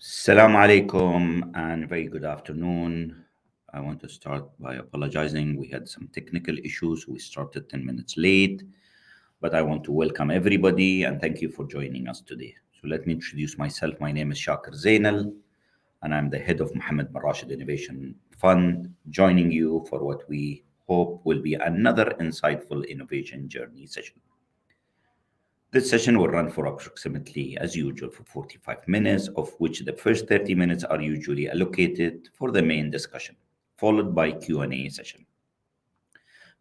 Assalamu alaikum and very good afternoon. I want to start by apologizing. We had some technical issues. We started 10 minutes late, but I want to welcome everybody and thank you for joining us today. So let me introduce myself. My name is Shakir Zainal and I'm the head of Mohammed bin Rashid Innovation Fund, joining you for what we hope will be another insightful innovation journey session. This session will run for approximately, as usual, for 45 minutes, of which the first 30 minutes are usually allocated for the main discussion, followed by Q&A session.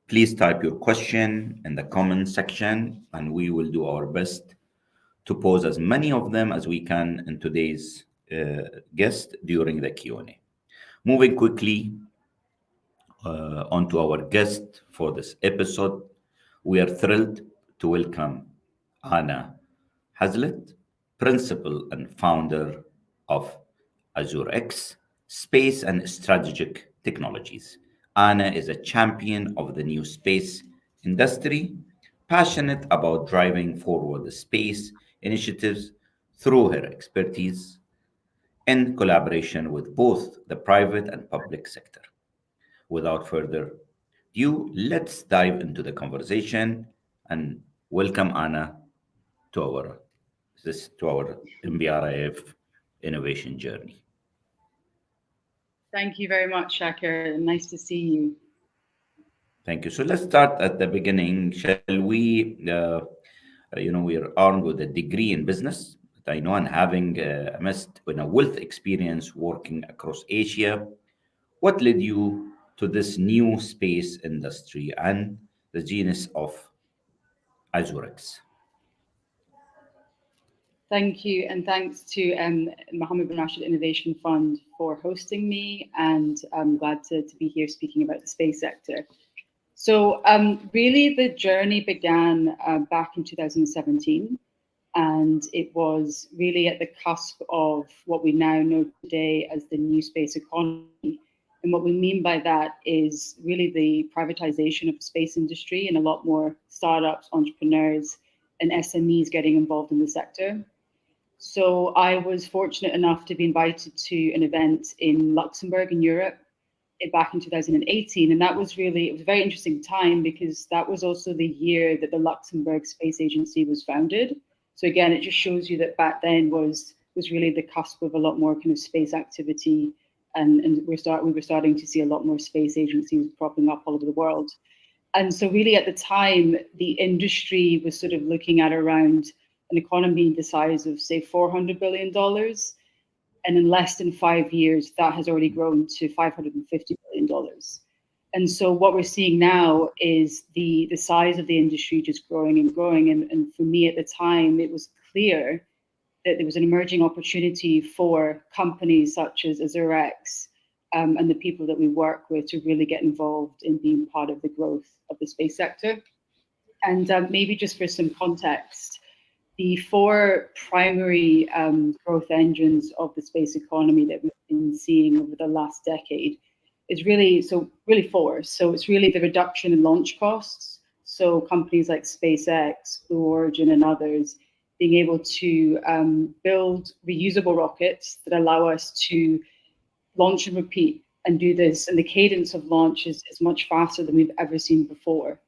Please type your question in the comment section, and we will do our best to pose as many of them as we can in today's guest during the Q&A. Moving quickly on to our guest for this episode, we are thrilled to welcome Anna Hazlett, principal and founder of AzurX, Space and Strategic Technologies. Anna is a champion of the new space industry, passionate about driving forward the space initiatives through her expertise in collaboration with both the private and public sector. Without further ado, let's dive into the conversation and welcome Anna to our MBRIF innovation journey. Thank you very much, Shakir. Nice to see you. Thank you. So let's start at the beginning. Shall we? We are armed with a degree in business that I know, and having amassed a wealth experience working across Asia. What led you to this new space industry and the genius of AzurX? Thank you, and thanks to Mohammed bin Rashid Innovation Fund for hosting me, and I'm glad to be here speaking about the space sector. So really the journey began back in 2017, and it was really at the cusp of what we now know today as the new space economy. And what we mean by that is really the privatization of the space industry and a lot more startups, entrepreneurs, and SMEs getting involved in the sector. So I was fortunate enough to be invited to an event in Luxembourg in Europe back in 2018. And it was a very interesting time because that was also the year that the Luxembourg Space Agency was founded. So again, it just shows you that back then was really the cusp of a lot more kind of space activity. And we were starting to see a lot more space agencies popping up all over the world. And so really at the time, the industry was sort of looking at around an economy the size of, say, $400 billion. And in less than 5 years, that has already grown to $550 billion. And so what we're seeing now is the size of the industry just growing and growing. And for me at the time, it was clear that there was an emerging opportunity for companies such as AzurX and the people that we work with to really get involved in being part of the growth of the space sector. And maybe just for some context, the four primary growth engines of the space economy that we've been seeing over the last decade is really four. So it's really the reduction in launch costs. So companies like SpaceX, Blue Origin, and others being able to build reusable rockets that allow us to launch and repeat and do this. And the cadence of launch is much faster than we've ever seen before.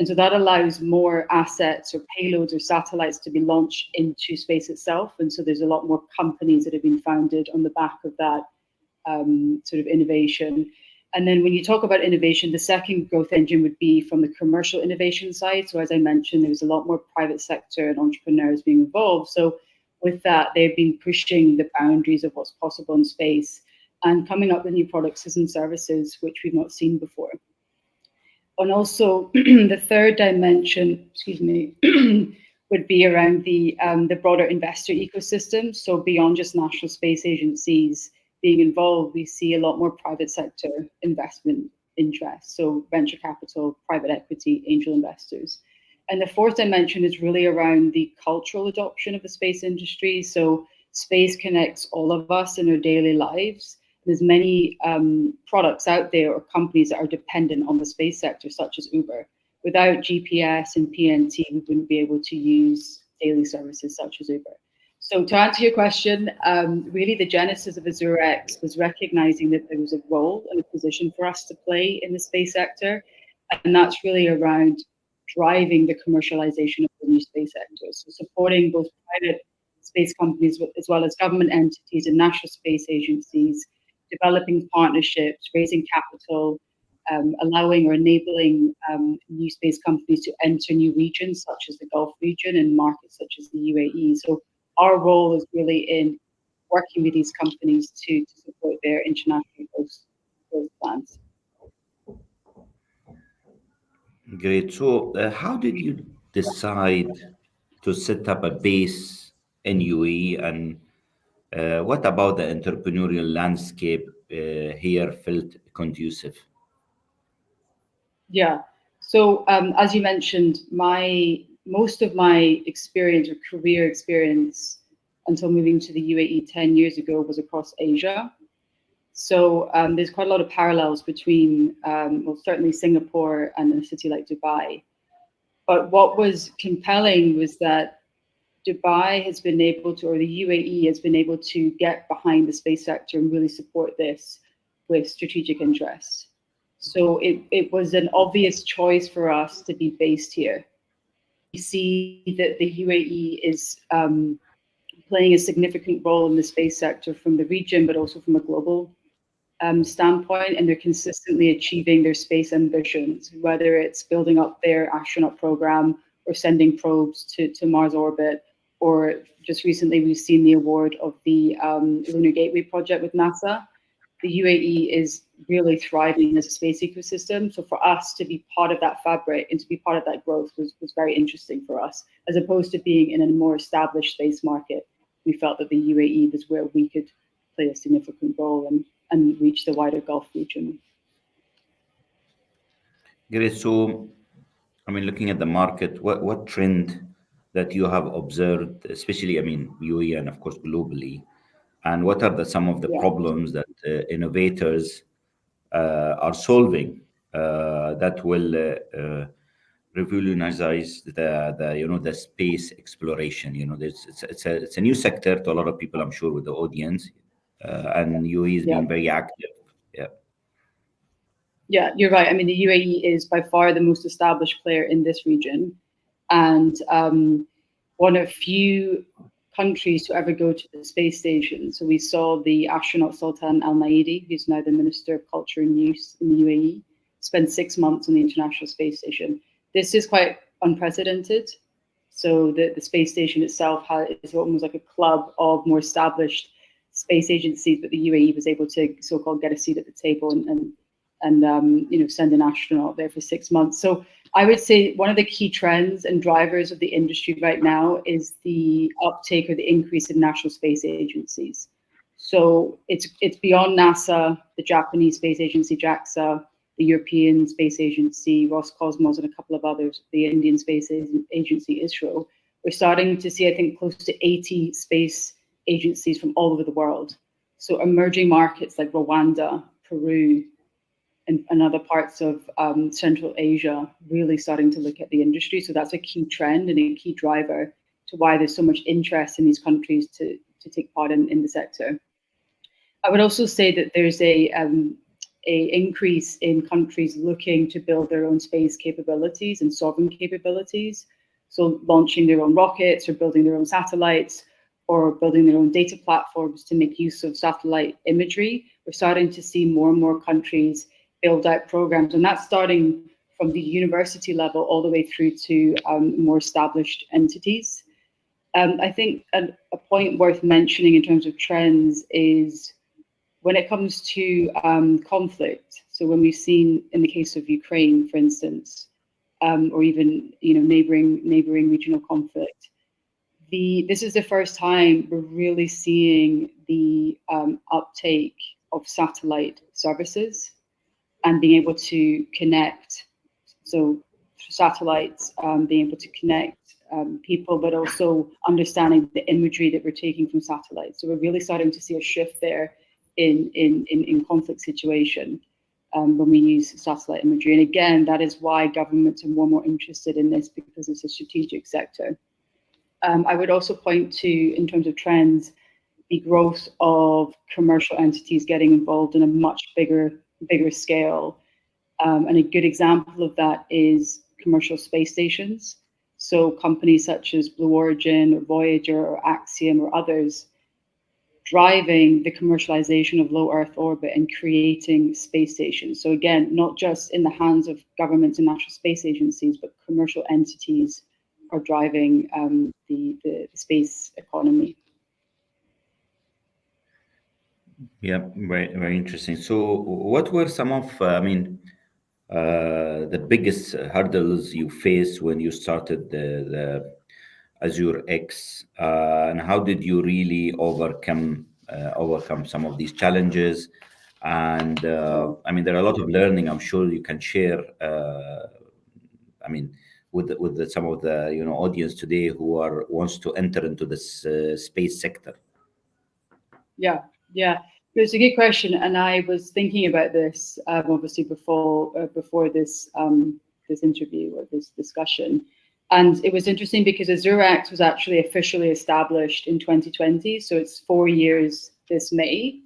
And so that allows more assets or payloads or satellites to be launched into space itself. And so there's a lot more companies that have been founded on the back of that sort of innovation. And then when you talk about innovation, the second growth engine would be from the commercial innovation side. So as I mentioned, there's a lot more private sector and entrepreneurs being involved. So with that, they've been pushing the boundaries of what's possible in space and coming up with new products and services, which we've not seen before. And also the third dimension, would be around the broader investor ecosystem. So beyond just national space agencies being involved, we see a lot more private sector investment interest. So venture capital, private equity, angel investors. And the fourth dimension is really around the cultural adoption of the space industry. So space connects all of us in our daily lives. There's many products out there or companies that are dependent on the space sector, such as Uber. Without GPS and PNT, we wouldn't be able to use daily services such as Uber. So to answer your question, really the genesis of AzurX was recognizing that there was a role and a position for us to play in the space sector. And that's really around driving the commercialization of the new space sector. So supporting both private space companies as well as government entities and national space agencies, developing partnerships, raising capital, allowing or enabling new space companies to enter new regions such as the Gulf region and markets such as the UAE. So our role is really in working with these companies to support their international growth plans. Great. So, how did you decide to set up a base in UAE, and what about the entrepreneurial landscape here felt conducive? Yeah. So as you mentioned, most of my experience or career experience until moving to the UAE 10 years ago was across Asia. So there's quite a lot of parallels between, well, certainly Singapore and a city like Dubai. But what was compelling was that Dubai has been able to, or the UAE has been able to get behind the space sector and really support this with strategic interests. So it was an obvious choice for us to be based here. We see that the UAE is playing a significant role in the space sector from the region, but also from a global standpoint, and they're consistently achieving their space ambitions, whether it's building up their astronaut program or sending probes to Mars orbit, or just recently we've seen the award of the Lunar Gateway project with NASA. The UAE is really thriving as a space ecosystem. So for us to be part of that fabric and to be part of that growth was very interesting for us, as opposed to being in a more established space market. We felt that the UAE was where we could play a significant role and reach the wider Gulf region. Great. So, I mean, looking at the market, what trend that you have observed, especially, I mean, UAE and of course globally, and what are some of the Yeah. problems that innovators are solving that will revolutionize the space exploration. It's a new sector to a lot of people, I'm sure, with the audience, and UAE has Yeah. been very active. Yeah. Yeah, you're right. I mean, the UAE is by far the most established player in this region, and one of few countries to ever go to the space station. So we saw the astronaut Sultan Al Naidi, who's now the Minister of Culture and Youth in the UAE, spend 6 months on the International Space Station. This is quite unprecedented. So the space station itself is almost like a club of more established space agencies, but the UAE was able to so-called get a seat at the table and send an astronaut there for 6 months. So I would say one of the key trends and drivers of the industry right now is the uptake or the increase in national space agencies. So it's beyond NASA, the Japanese space agency JAXA, the European Space Agency, Roscosmos, and a couple of others, the Indian Space Agency, ISRO. We're starting to see, I think, close to 80 space agencies from all over the world. So emerging markets like Rwanda, Peru, and other parts of Central Asia really starting to look at the industry. So that's a key trend and a key driver to why there's so much interest in these countries to take part in the sector. I would also say that there's a increase in countries looking to build their own space capabilities and sovereign capabilities. So launching their own rockets or building their own satellites or building their own data platforms to make use of satellite imagery. We're starting to see more and more countries build out programs, and that's starting from the university level all the way through to more established entities. I think a point worth mentioning in terms of trends is when it comes to conflict. So when we've seen in the case of Ukraine, for instance, or even neighboring regional conflict, this is the first time we're really seeing the uptake of satellite services and being able to connect. So satellites being able to connect people, but also understanding the imagery that we're taking from satellites. So we're really starting to see a shift there in conflict situation when we use satellite imagery. And again, that is why governments are more and more interested in this, because it's a strategic sector. I would also point to, in terms of trends, the growth of commercial entities getting involved in a much bigger scale. And a good example of that is commercial space stations. So companies such as Blue Origin or Voyager or Axiom or others driving the commercialization of low Earth orbit and creating space stations. So again, not just in the hands of governments and national space agencies, but commercial entities are driving the space economy. Yeah, very interesting. So, what were some of, I mean, the biggest hurdles you faced when you started the AzurX, and how did you really overcome some of these challenges? And I mean, there are a lot of learning I'm sure you can share. I mean, some of the audience today who are wants to enter into this space sector. Yeah, yeah. It's a good question, and I was thinking about this obviously before this interview or this discussion, and it was interesting because AzurX was actually officially established in 2020, so it's 4 years this May,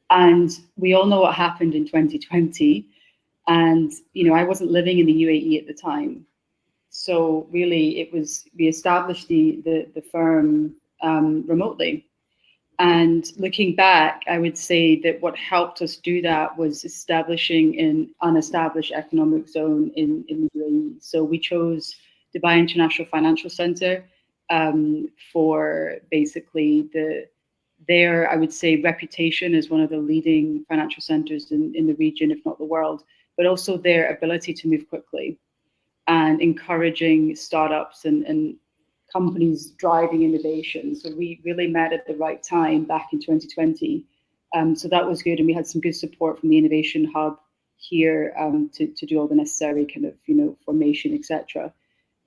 and we all know what happened in 2020, and I wasn't living in the UAE at the time, so really it was we established the firm remotely. And looking back, I would say that what helped us do that was establishing an unestablished economic zone in the UAE. So we chose Dubai International Financial Center for basically their, I would say, reputation as one of the leading financial centers in the region, if not the world, but also their ability to move quickly and encouraging startups and companies driving innovation. So we really met at the right time back in 2020. So that was good. And we had some good support from the Innovation Hub here to do all the necessary kind of, formation, etc.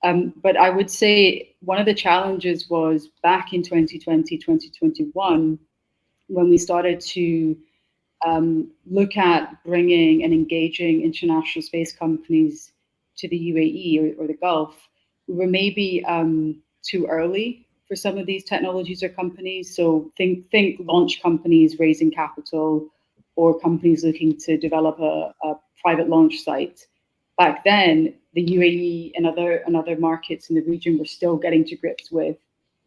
But I would say one of the challenges was back in 2020, 2021, when we started to look at bringing and engaging international space companies to the UAE or the Gulf, we were maybe too early for some of these technologies or companies. So think launch companies raising capital or companies looking to develop a private launch site. Back then, the UAE and other markets in the region were still getting to grips with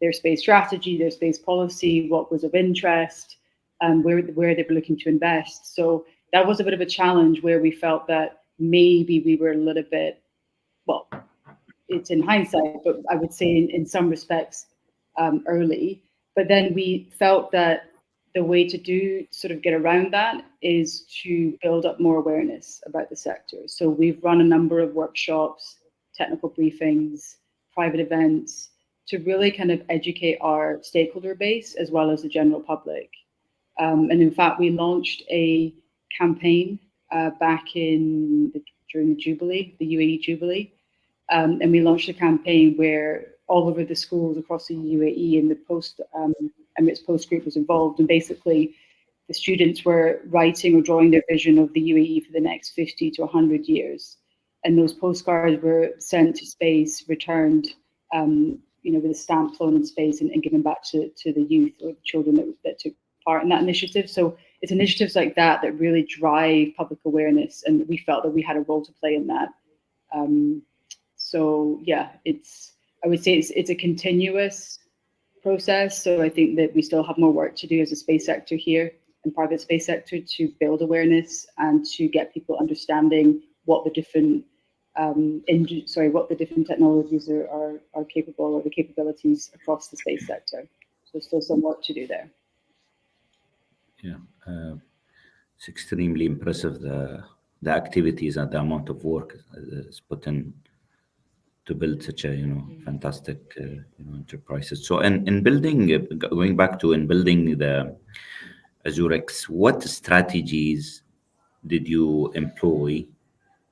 their space strategy, their space policy, what was of interest, where they were looking to invest. So that was a bit of a challenge where we felt that maybe we were a little bit, well, it's in hindsight, but I would say in some respects early. But then we felt that the way to do sort of get around that is to build up more awareness about the sector. So we've run a number of workshops, technical briefings, private events to really kind of educate our stakeholder base as well as the general public. And in fact, we launched a campaign back during the Jubilee, the UAE Jubilee. And we launched a campaign where all over the schools across the UAE and the Emirates Post group was involved. And basically, the students were writing or drawing their vision of the UAE for the next 50 to 100 years. And those postcards were sent to space, returned, with a stamp flown in space and given back to the youth or the children that took part in that initiative. So it's initiatives like that that really drive public awareness. And we felt that we had a role to play in that. So yeah, I would say it's a continuous process. So I think that we still have more work to do as a space sector here and private space sector to build awareness and to get people understanding what the different technologies are capable, or the capabilities across the space sector. So still some work to do there. Yeah, it's extremely impressive the activities and the amount of work is put in to build such a fantastic enterprises. So in building, going back to in building the AzurX, what strategies did you employ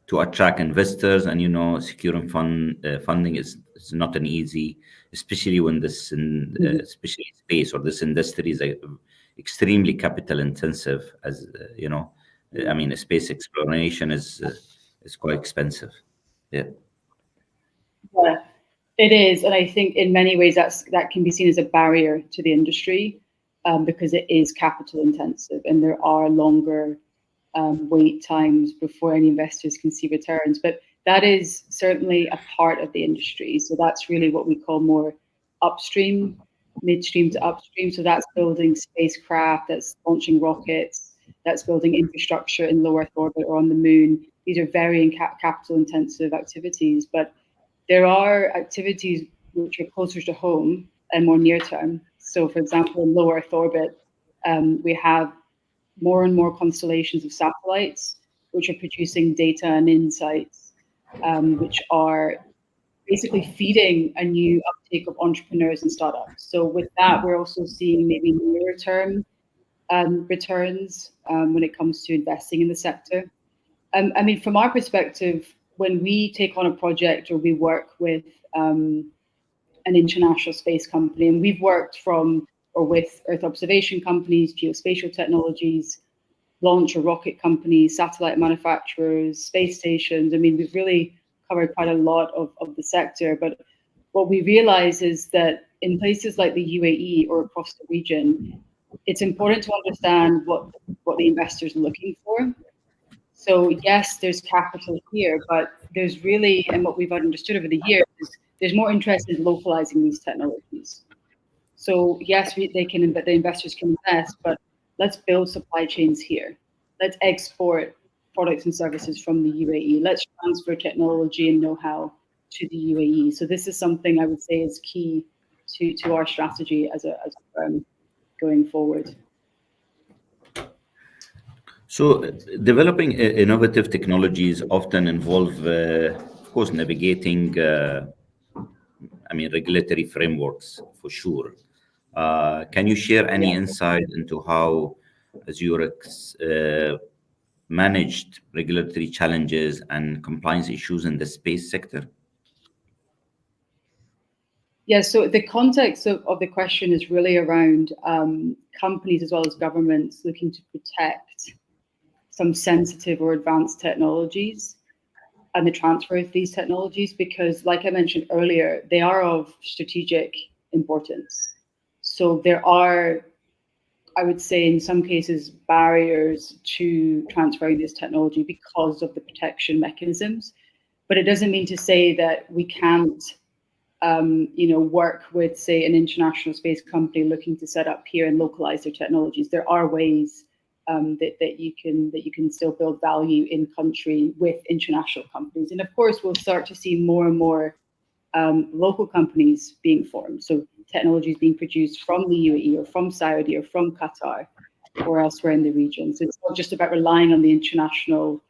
to attract investors? And securing funding is not an easy, especially when especially space or this industry is extremely capital intensive. As I mean, space exploration is quite expensive. Yeah. Yeah, It is, and I think in many ways that can be seen as a barrier to the industry, because it is capital intensive and there are longer wait times before any investors can see returns. But that is certainly a part of the industry. So that's really what we call more upstream, midstream to upstream. So that's building spacecraft, that's launching rockets, that's building infrastructure in low Earth orbit or on the moon. These are very capital intensive activities, but there are activities which are closer to home and more near term. So, for example, in low Earth orbit, we have more and more constellations of satellites which are producing data and insights, which are basically feeding a new uptake of entrepreneurs and startups. So, with that, we're also seeing maybe nearer term returns when it comes to investing in the sector. I mean, from our perspective, when we take on a project or we work with an international space company, and we've worked from or with Earth observation companies, geospatial technologies, launch or rocket companies, satellite manufacturers, space stations. I mean, we've really covered quite a lot of the sector. But what we realize is that in places like the UAE or across the region, it's important to understand what the investors are looking for. So yes, there's capital here, but there's really, and what we've understood over the years, is there's more interest in localizing these technologies. So yes, the investors can invest, but let's build supply chains here. Let's export products and services from the UAE. Let's transfer technology and know-how to the UAE. So this is something I would say is key to our strategy as a firm going forward. So, developing innovative technologies often involve, of course, navigating, regulatory frameworks for sure. Can you share any insight into how AzurX managed regulatory challenges and compliance issues in the space sector? Yeah, so the context of the question is really around companies as well as governments looking to protect some sensitive or advanced technologies and the transfer of these technologies, because like I mentioned earlier, they are of strategic importance. So there are, I would say in some cases, barriers to transferring this technology because of the protection mechanisms. But it doesn't mean to say that we can't work with, say, an international space company looking to set up here and localize their technologies. There are ways that you can still build value in country with international companies, and of course, we'll start to see more and more local companies being formed. So technologies being produced from the UAE or from Saudi or from Qatar or elsewhere in the region. So it's not just about relying on the international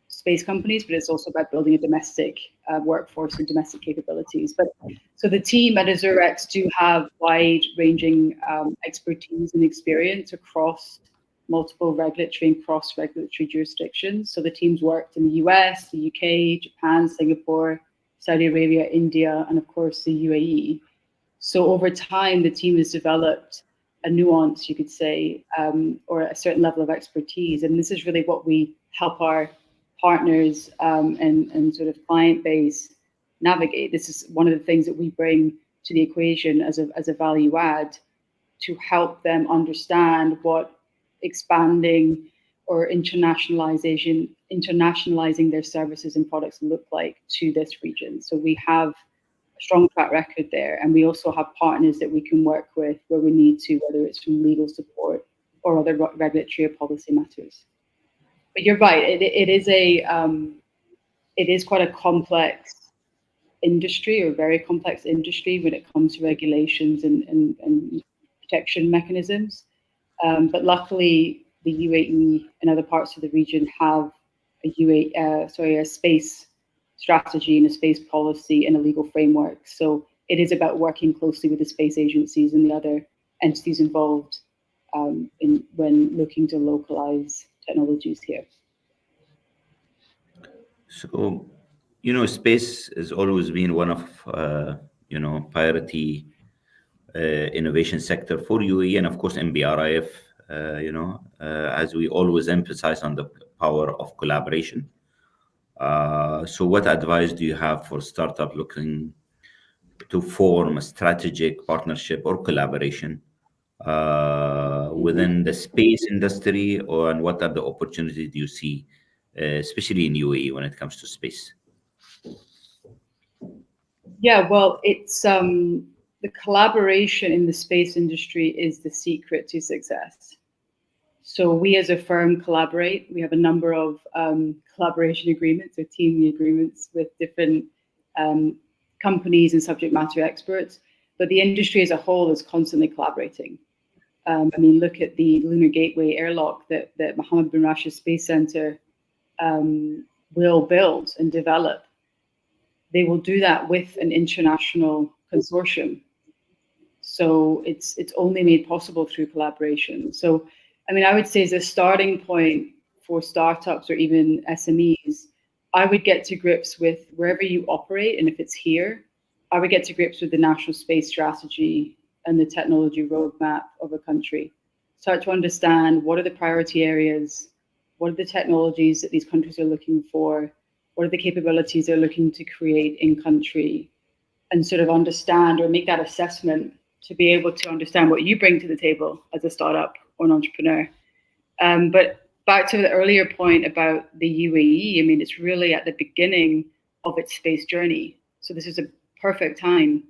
space companies, but it's also about building a domestic workforce and domestic capabilities. But so the team at AzurX do have wide-ranging expertise and experience across multiple regulatory and cross-regulatory jurisdictions. So the team's worked in the US, the UK, Japan, Singapore, Saudi Arabia, India, and of course the UAE. So over time, the team has developed a nuance, you could say, or a certain level of expertise. And this is really what we help our partners and sort of client base navigate. This is one of the things that we bring to the equation as a value add to help them understand what expanding or internationalizing their services and products look like to this region. So we have a strong track record there, and we also have partners that we can work with where we need to, whether it's from legal support or other regulatory or policy matters. But you're right, it is quite a complex industry, or very complex industry when it comes to regulations and protection mechanisms. But luckily, the UAE and other parts of the region have a space strategy and a space policy and a legal framework. So it is about working closely with the space agencies and the other entities involved when looking to localize technologies here. So, space has always been one of, priority innovation sector for UAE and of course MBRIF, as we always emphasize on the power of collaboration. So, what advice do you have for startup looking to form a strategic partnership or collaboration Mhm. within the space industry, or and what are the opportunities you see, especially in UAE when it comes to space? Yeah, well, it's the collaboration in the space industry is the secret to success. So we as a firm collaborate. We have a number of collaboration agreements or teaming agreements with different um, companies and subject matter experts. But the industry as a whole is constantly collaborating. I mean, look at the Lunar Gateway airlock that Mohammed bin Rashid Space Center will build and develop. They will do that with an international consortium. So it's only made possible through collaboration. So, I mean, I would say as a starting point for startups or even SMEs, I would get to grips with wherever you operate, and if it's here, I would get to grips with the national space strategy and the technology roadmap of a country. Start to understand what are the priority areas, what are the technologies that these countries are looking for, what are the capabilities they're looking to create in country, and sort of understand or make that assessment to be able to understand what you bring to the table as a startup or an entrepreneur. But back to the earlier point about the UAE, I mean, it's really at the beginning of its space journey. So this is a perfect time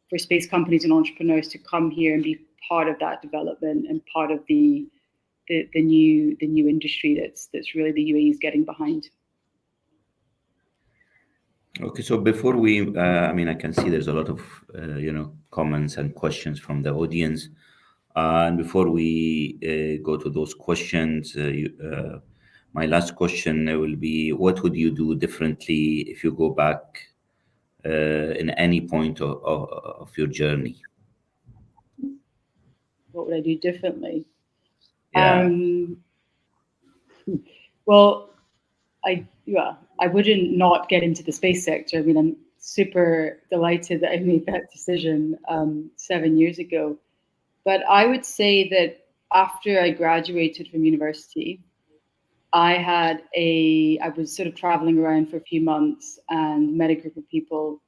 for space companies and entrepreneurs to come here and be part of that development and part of the new industry that's really the UAE is getting behind. Okay, so before we, I mean, I can see there's a lot of, comments and questions from the audience. And before we go to those questions, my last question will be, what would you do differently if you go back in any point of your journey? What would I do differently? Yeah. Um, well, I wouldn't not get into the space sector. I mean, I'm super delighted that I made that decision 7 years ago. But I would say that after I graduated from university, I was sort of traveling around for a few months and met a group of people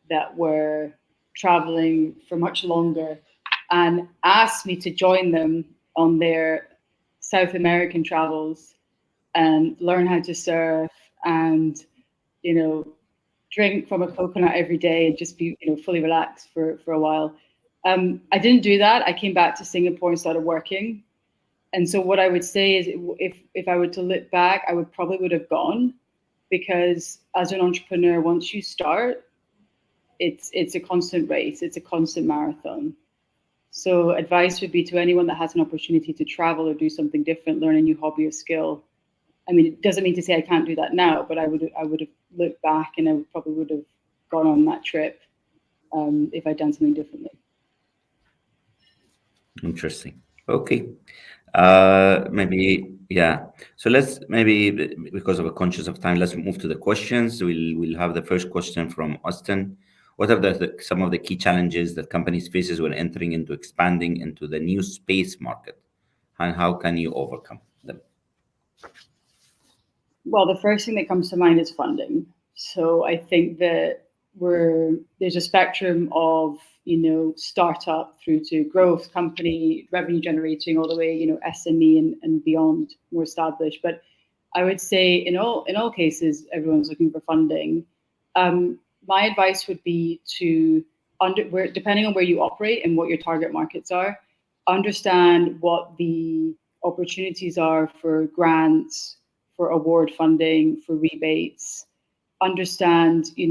that were traveling for much longer and asked me to join them on their South American travels and learn how to surf and, you know, drink from a coconut every day and just be, fully relaxed for a while. I didn't do that. I came back to Singapore and started working. And so what I would say is if I were to look back, I would have gone, because as an entrepreneur, once you start, it's a constant race, it's a constant marathon. So advice would be to anyone that has an opportunity to travel or do something different, learn a new hobby or skill. I mean, it doesn't mean to say I can't do that now, but I would have looked back and probably would have gone on that trip if I'd done something differently. Interesting. Okay. Maybe, yeah. So let's maybe, because of a conscious of time, let's move to the questions. We'll have the first question from Austin. What are some of the key challenges that companies faces when entering into expanding into the new space market, and how can you overcome them? Well, the first thing that comes to mind is funding. So I think that there's a spectrum of startup through to growth company, revenue generating, all the way SME and beyond, more established. But I would say in all cases, everyone's looking for funding. My advice would be to depending on where you operate and what your target markets are, understand what the opportunities are for grants, for award funding, for rebates. Understand, in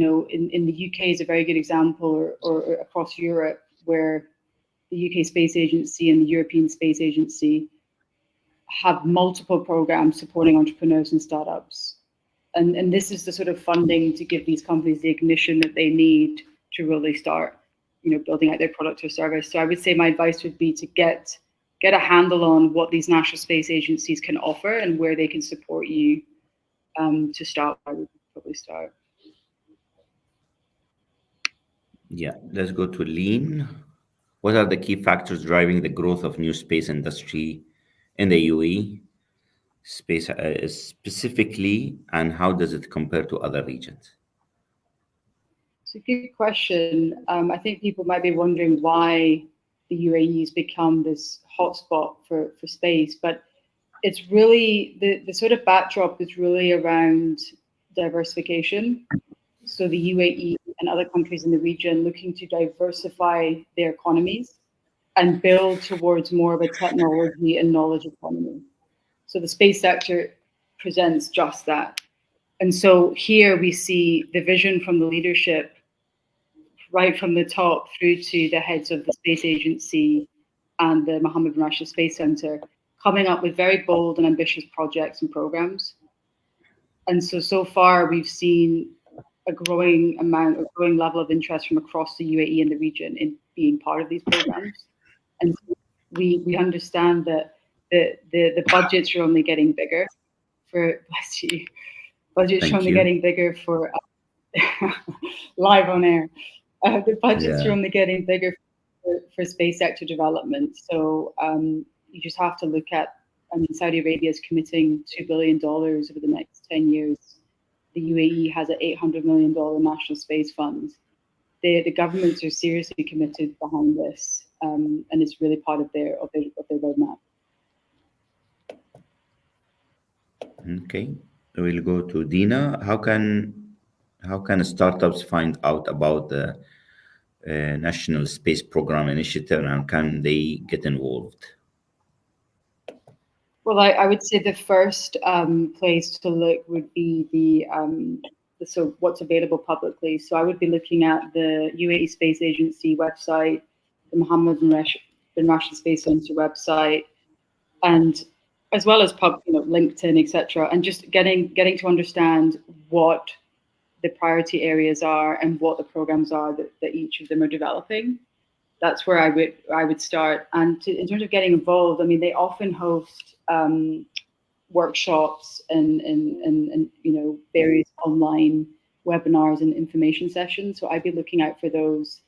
the UK is a very good example, or across Europe, where the UK Space Agency and the European Space Agency have multiple programs supporting entrepreneurs and startups. And this is the sort of funding to give these companies the ignition that they need to really start, building out their product or service. So I would say my advice would be to get a handle on what these national space agencies can offer and where they can support you to start. I would probably start. Yeah, let's go to lean. What are the key factors driving the growth of new space industry in the UAE, space specifically, and how does it compare to other regions? It's a good question. I think people might be wondering why the UAE has become this hotspot for space, but it's really the sort of backdrop is really around diversification. So the UAE and other countries in the region looking to diversify their economies and build towards more of a technology and knowledge economy. So the space sector presents just that. And so here we see the vision from the leadership right from the top through to the heads of the space agency and the Mohammed bin Rashid Space Center coming up with very bold and ambitious projects and programs. And so far we've seen a growing level of interest from across the UAE and the region in being part of these programs. And so we understand that the budgets are only getting bigger for, bless you, budgets are Thank only you. getting bigger for live on air. The budgets are Yeah. only getting bigger for space sector development. So you just have to look at, I mean, Saudi Arabia is committing $2 billion over the next 10 years. The UAE has an $800 million national space fund. The governments are seriously committed behind this, and it's really part of their roadmap. Okay. We'll go to Dina. How can startups find out about the National Space Program Initiative, and can they get involved? Well, I would say the first place to look would be so what's available publicly. So I would be looking at the UAE Space Agency website, the Mohammed bin Rashid Space Center website, and as well as LinkedIn, etc., and just getting to understand what the priority areas are and what the programs are that each of them are developing. That's where I would start. And in terms of getting involved, I mean, they often host workshops and various online webinars and information sessions. So I'd be looking out for those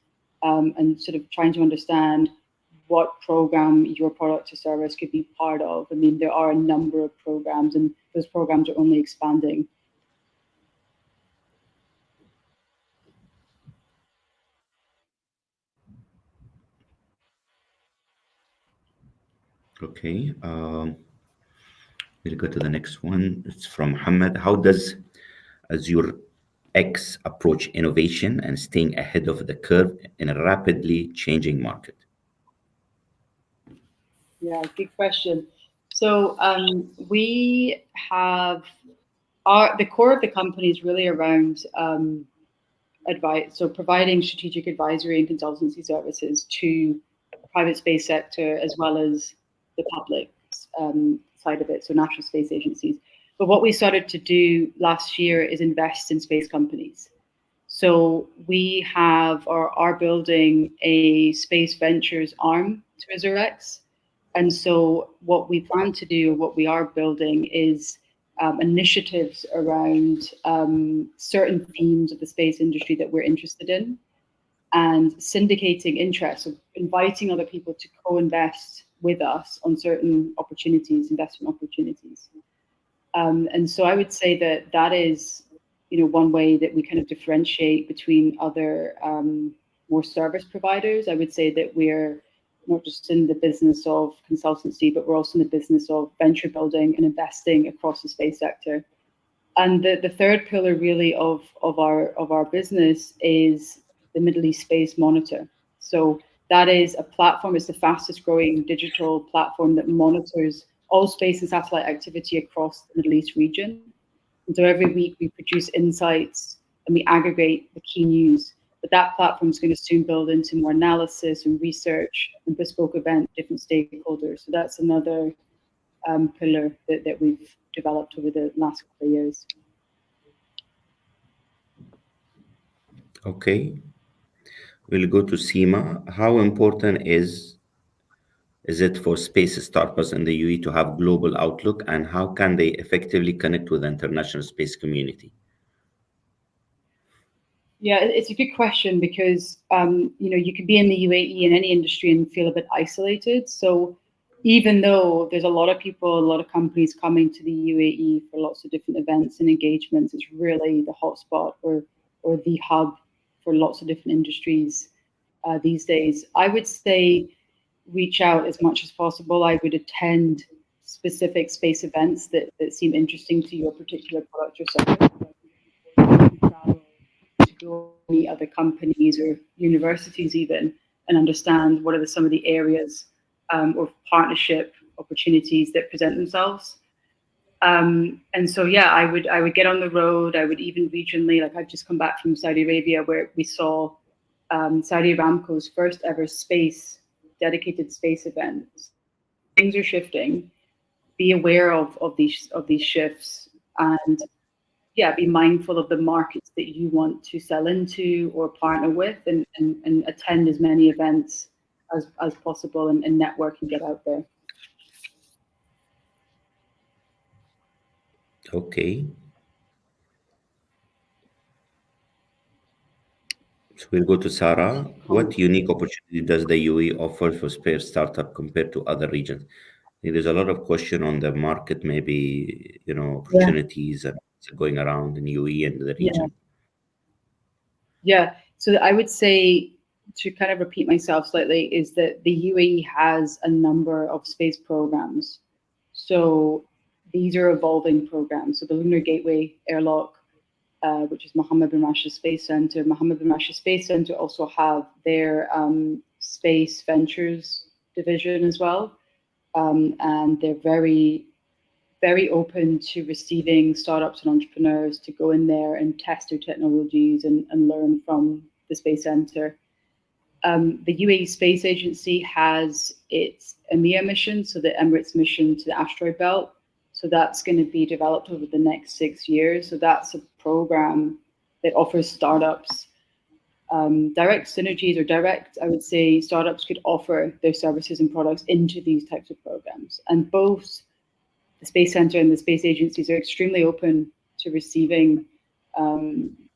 and sort of trying to understand what program your product or service could be part of. I mean, there are a number of programs, and those programs are only expanding. Okay. We'll go to the next one. It's from Muhammad. How does AzurX approach innovation and staying ahead of the curve in a rapidly changing market? Yeah, good question. So we have the core of the company is really around advice, so providing strategic advisory and consultancy services to private space sector as well as the public side of it, so national space agencies. But what we started to do last year is invest in space companies. So we have or are building a space ventures arm to AzurX. And so what we plan to do, what we are building is initiatives around certain themes of the space industry that we're interested in and syndicating interest, so inviting other people to co-invest with us on certain opportunities, investment opportunities. And so I would say that is, one way that we kind of differentiate between other more service providers. I would say that we're not just in the business of consultancy, but we're also in the business of venture building and investing across the space sector. And the third pillar really of our business is the Middle East Space Monitor. So that is a platform, it's the fastest growing digital platform that monitors all space and satellite activity across the Middle East region. And so every week we produce insights and we aggregate the key news. But that platform is going to soon build into more analysis and research and bespoke event different stakeholders. So that's another pillar that we've developed over the last couple of years. Okay. We'll go to Seema. How important is it for space startups in the UAE to have global outlook, and how can they effectively connect with the international space community? Yeah, it's a good question because you can be in the UAE in any industry and feel a bit isolated. So even though there's a lot of people, a lot of companies coming to the UAE for lots of different events and engagements, it's really the hotspot or the hub for lots of different industries these days. I would say reach out as much as possible. I would attend specific space events that seem interesting to your particular product or service. Travel to go meet other companies or universities even and understand what are some of the areas or partnership opportunities that present themselves. And so yeah, I would get on the road. I would even regionally, like I've just come back from Saudi Arabia where we saw Saudi Aramco's first ever space dedicated space event. So things are shifting. Be aware of these shifts and yeah, be mindful of the markets that you want to sell into or partner with and attend as many events as possible and network and get out there. Okay. So we'll go to Sarah. What unique opportunity does the UAE offer for space startup compared to other regions? I think there's a lot of question on the market, maybe, Yeah, opportunities and what's going around in UAE and the yeah, region. yeah. So I would say to kind of repeat myself slightly is that the UAE has a number of space programs. So these are evolving programs. So the Lunar Gateway Airlock, which is Mohammed bin Rashid Space Center. Mohammed bin Rashid Space Center also have their space ventures division as well, and they're very open to receiving startups and entrepreneurs to go in there and test their technologies and learn from the Space Center. The UAE Space Agency has its EMEA mission, so the Emirates mission to the asteroid belt. So that's going to be developed over the next 6 years. So that's a program that offers startups direct synergies or direct, I would say, startups could offer their services and products into these types of programs. And both the Space Center and the space agencies are extremely open to receiving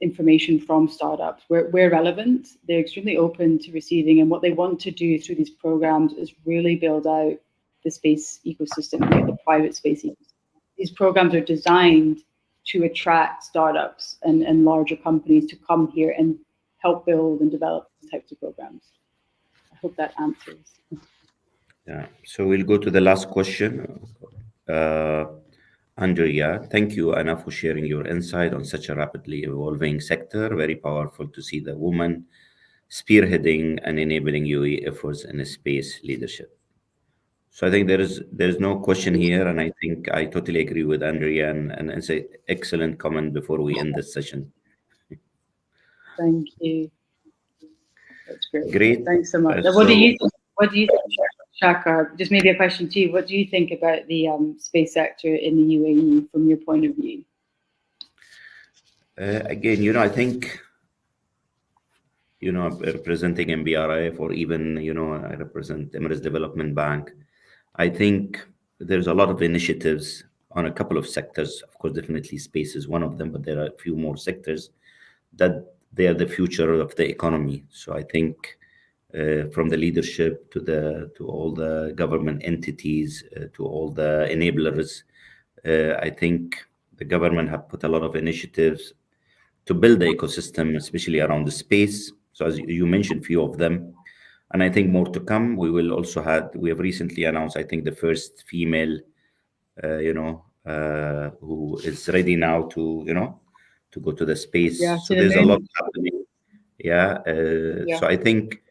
information from startups where relevant. They're extremely open to receiving, and what they want to do through these programs is really build out the space ecosystem here, the private space ecosystem. These programs are designed to attract startups and larger companies to come here and help build and develop these types of programs. I hope that answers. Yeah. So we'll go to the last question. Uh, Andrea, thank you, Anna, for sharing your insight on such a rapidly evolving sector. Very powerful to see the woman spearheading and enabling UAE efforts in space leadership. So I think there is no question Thank here, you. and I think I totally agree with Andrea, and it's an excellent comment before we end this session. Thank you. That's great. Great. Thanks so much. What do So you think? What do you think, Shakar? Just maybe a question to you. What do you think about the space sector in the UAE from your point of view? again, I think representing MBRIF or even, I represent Emirates Development Bank. I think there's a lot of initiatives on a couple of sectors. Of course, definitely space is one of them, but there are a few more sectors that they are the future of the economy. So I think from the leadership to all the government entities to all the enablers, I think the government have put a lot of initiatives to build the ecosystem, especially around the space. So as you mentioned, few of them, and I think more to come. We have recently announced, I think, the first female, who is ready now to go to the Yeah, space. So to the there's a lot moon. happening. Yeah. Yeah, So I think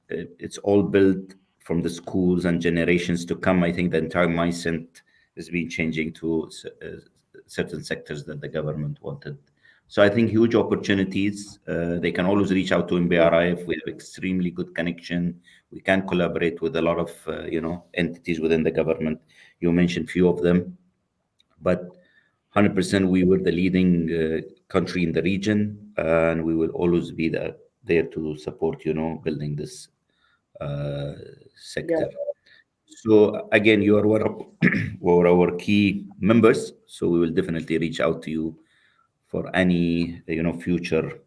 it's all built from the schools and generations to come. I think the entire mindset has been changing to certain sectors that the government wanted. So I think huge opportunities. They can always reach out to yeah, MBRIF. We have extremely good connection. We can collaborate with a lot of entities within the government. You mentioned few of them, but 100% we were the leading country in the region, and we will always be there to support building this uh, yeah. sector. So again, you are one of were our key members, so we will definitely reach out to you for any future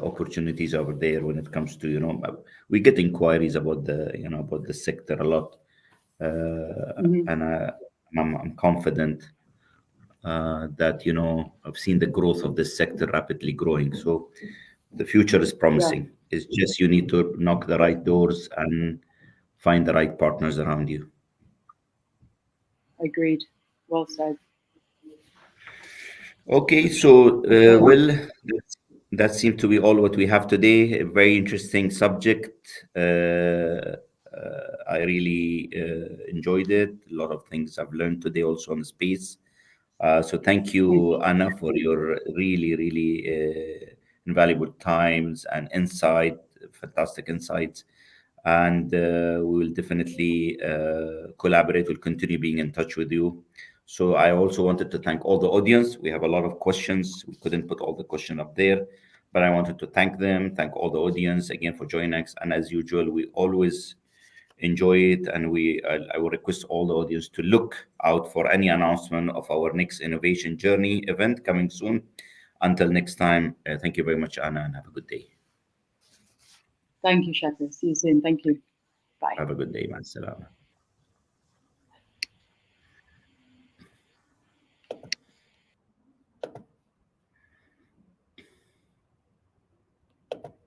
opportunities over there when it comes to we get inquiries about the about the sector a lot. Mhm. I'm confident that I've seen the growth of this sector rapidly growing. So the future is Yeah, promising. It's just you need to knock the right doors and find the right partners around you. agreed. Well said. Okay, so Okay. that seemed to be all what we have today. A very interesting subject. I really enjoyed it. A lot of things I've learned today also on the space. So thank Thank you, you. Anna, for your really invaluable times and insight, fantastic insights. And we will definitely collaborate. We'll continue being in touch with you. So I also wanted to thank all the audience. We have a lot of questions. We couldn't put all the question up there, but I wanted to thank them, thank all the audience again for joining us. And as usual, we always enjoy it, and I will request all the audience to look out for any announcement of our next innovation journey event coming soon. Until next time, thank you very much, Anna, and have a good day. Thank you, Shaka. See you soon. Thank you. Bye. Have a good day, man. Salam.